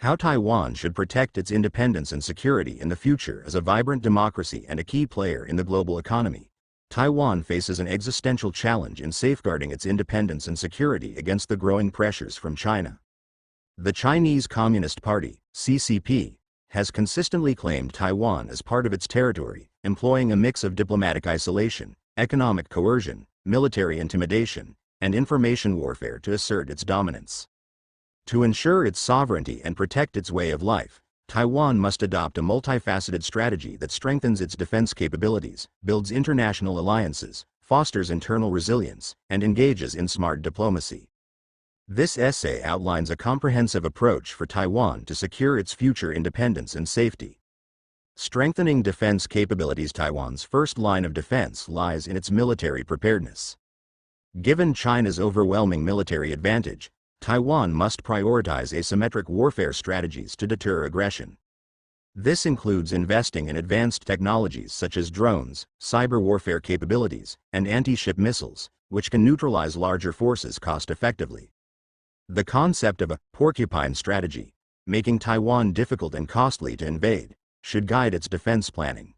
How Taiwan should protect its independence and security in the future. As a vibrant democracy and a key player in the global economy, Taiwan faces an existential challenge in safeguarding its independence and security against the growing pressures from China. The Chinese Communist Party, CCP, has consistently claimed Taiwan as part of its territory, employing a mix of diplomatic isolation, economic coercion, military intimidation, and information warfare to assert its dominance. To ensure its sovereignty and protect its way of life, Taiwan must adopt a multifaceted strategy that strengthens its defense capabilities, builds international alliances, fosters internal resilience, and engages in smart diplomacy. This essay outlines a comprehensive approach for Taiwan to secure its future independence and safety. Strengthening defense capabilities. Taiwan's first line of defense lies in its military preparedness. Given China's overwhelming military advantage, Taiwan must prioritize asymmetric warfare strategies to deter aggression. This includes investing in advanced technologies such as drones, cyber warfare capabilities, and anti-ship missiles, which can neutralize larger forces cost-effectively. The concept of a porcupine strategy, making Taiwan difficult and costly to invade, should guide its defense planning.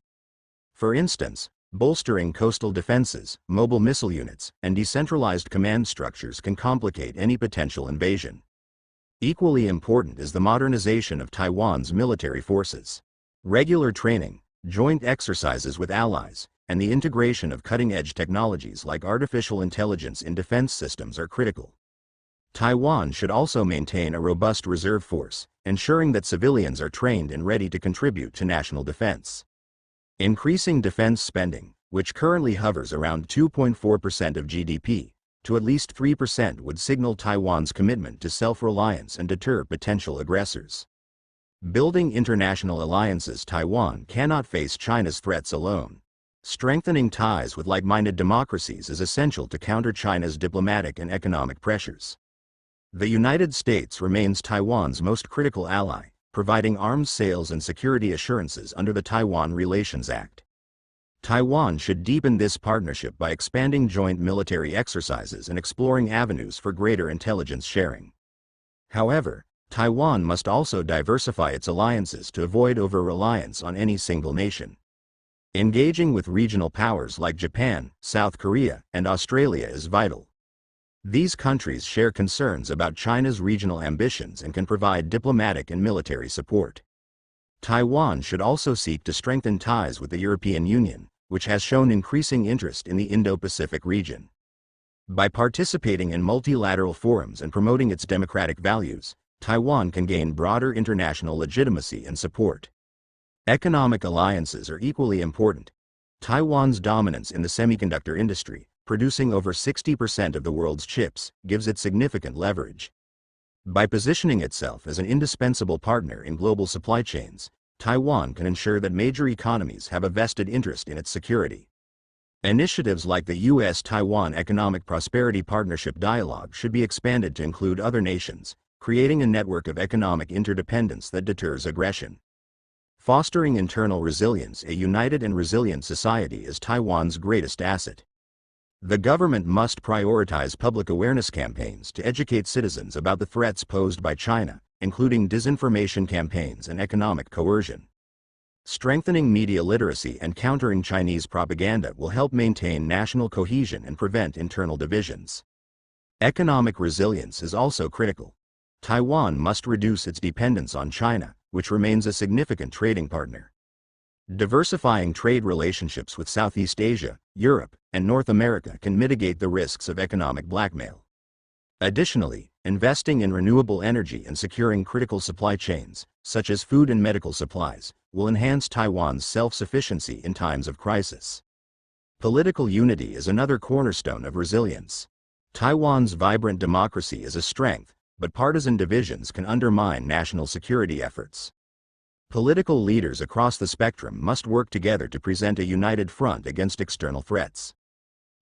For instance, bolstering coastal defenses, mobile missile units, and decentralized command structures can complicate any potential invasion. Equally important is the modernization of Taiwan's military forces. Regular training, joint exercises with allies, and the integration of cutting-edge technologies like artificial intelligence in defense systems are critical. Taiwan should also maintain a robust reserve force, ensuring that civilians are trained and ready to contribute to national defense. Increasing defense spending, which currently hovers around 2.4% of GDP, to at least 3% would signal Taiwan's commitment to self-reliance and deter potential aggressors. Building international alliances. Taiwan cannot face China's threats alone. Strengthening ties with like-minded democracies is essential to counter China's diplomatic and economic pressures. The United States remains Taiwan's most critical ally, providing arms sales and security assurances under the Taiwan Relations Act. Taiwan should deepen this partnership by expanding joint military exercises and exploring avenues for greater intelligence sharing. However, Taiwan must also diversify its alliances to avoid over-reliance on any single nation. Engaging with regional powers like Japan, South Korea, and Australia is vital. These countries share concerns about China's regional ambitions and can provide diplomatic and military support. Taiwan should also seek to strengthen ties with the European Union, which has shown increasing interest in the Indo-Pacific region. By participating in multilateral forums and promoting its democratic values, Taiwan can gain broader international legitimacy and support. Economic alliances are equally important. Taiwan's dominance in the semiconductor industry, producing over 60% of the world's chips, gives it significant leverage. By positioning itself as an indispensable partner in global supply chains, Taiwan can ensure that major economies have a vested interest in its security. Initiatives like the U.S.-Taiwan Economic Prosperity Partnership Dialogue should be expanded to include other nations, creating a network of economic interdependence that deters aggression. Fostering internal resilience. A united and resilient society is Taiwan's greatest asset. The government must prioritize public awareness campaigns to educate citizens about the threats posed by China, including disinformation campaigns and economic coercion. Strengthening media literacy and countering Chinese propaganda will help maintain national cohesion and prevent internal divisions. Economic resilience is also critical. Taiwan must reduce its dependence on China, which remains a significant trading partner. Diversifying trade relationships with Southeast Asia, Europe, and North America can mitigate the risks of economic blackmail. Additionally, investing in renewable energy and securing critical supply chains, such as food and medical supplies, will enhance Taiwan's self-sufficiency in times of crisis. Political unity is another cornerstone of resilience. Taiwan's vibrant democracy is a strength, but partisan divisions can undermine national security efforts. Political leaders across the spectrum must work together to present a united front against external threats.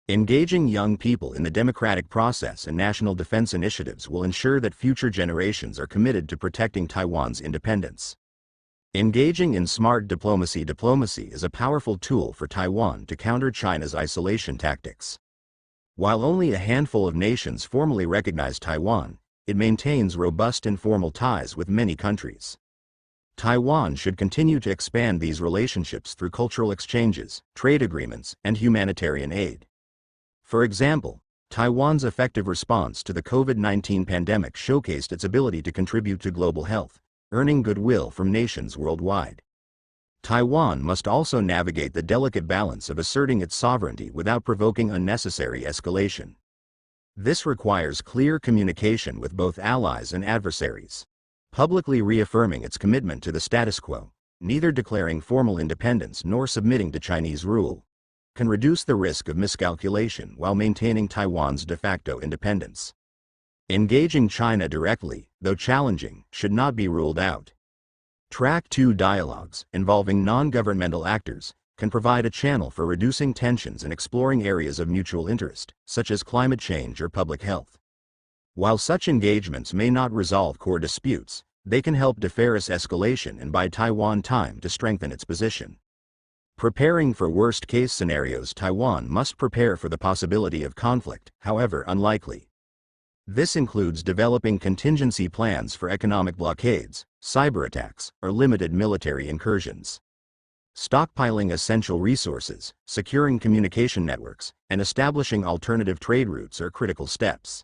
Engaging young people in the democratic process and national defense initiatives will ensure that future generations are committed to protecting Taiwan's independence. Engaging in smart diplomacy. Diplomacy is a powerful tool for Taiwan to counter China's isolation tactics. While only a handful of nations formally recognize Taiwan, it maintains robust informal ties with many countries. Taiwan should continue to expand these relationships through cultural exchanges, trade agreements, and humanitarian aid. For example, Taiwan's effective response to the COVID-19 pandemic showcased its ability to contribute to global health, earning goodwill from nations worldwide. Taiwan must also navigate the delicate balance of asserting its sovereignty without provoking unnecessary escalation. This requires clear communication with both allies and adversaries. Publicly reaffirming its commitment to the status quo, neither declaring formal independence nor submitting to Chinese rule, can reduce the risk of miscalculation while maintaining Taiwan's de facto independence. Engaging China directly, though challenging, should not be ruled out. Track 2 dialogues, involving non-governmental actors, can provide a channel for reducing tensions and exploring areas of mutual interest, such as climate change or public health. While such engagements may not resolve core disputes, they can help defer escalation and buy Taiwan time to strengthen its position. Preparing for worst-case scenarios. Taiwan must prepare for the possibility of conflict, however unlikely. This includes developing contingency plans for economic blockades, cyber attacks, or limited military incursions. Stockpiling essential resources, securing communication networks, and establishing alternative trade routes are critical steps.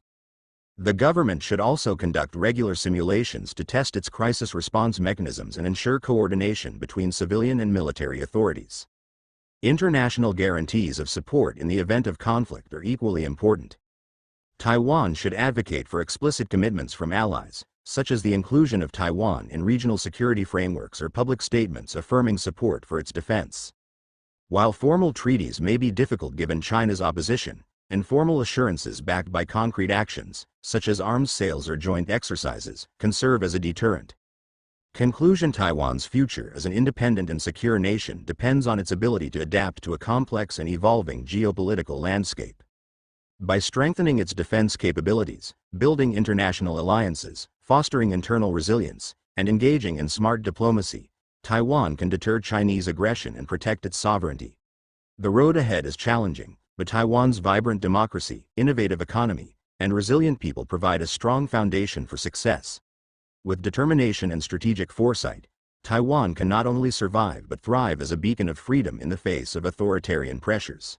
The government should also conduct regular simulations to test its crisis response mechanisms and ensure coordination between civilian and military authorities. International guarantees of support in the event of conflict are equally important. Taiwan should advocate for explicit commitments from allies, such as the inclusion of Taiwan in regional security frameworks or public statements affirming support for its defense. While formal treaties may be difficult given China's opposition, informal assurances backed by concrete actions, such as arms sales or joint exercises, can serve as a deterrent. Conclusion. Taiwan's future as an independent and secure nation depends on its ability to adapt to a complex and evolving geopolitical landscape. By strengthening its defense capabilities, building international alliances, fostering internal resilience, and engaging in smart diplomacy, Taiwan can deter Chinese aggression and protect its sovereignty. The road ahead is challenging, but Taiwan's vibrant democracy, innovative economy, and resilient people provide a strong foundation for success. With determination and strategic foresight, Taiwan can not only survive but thrive as a beacon of freedom in the face of authoritarian pressures.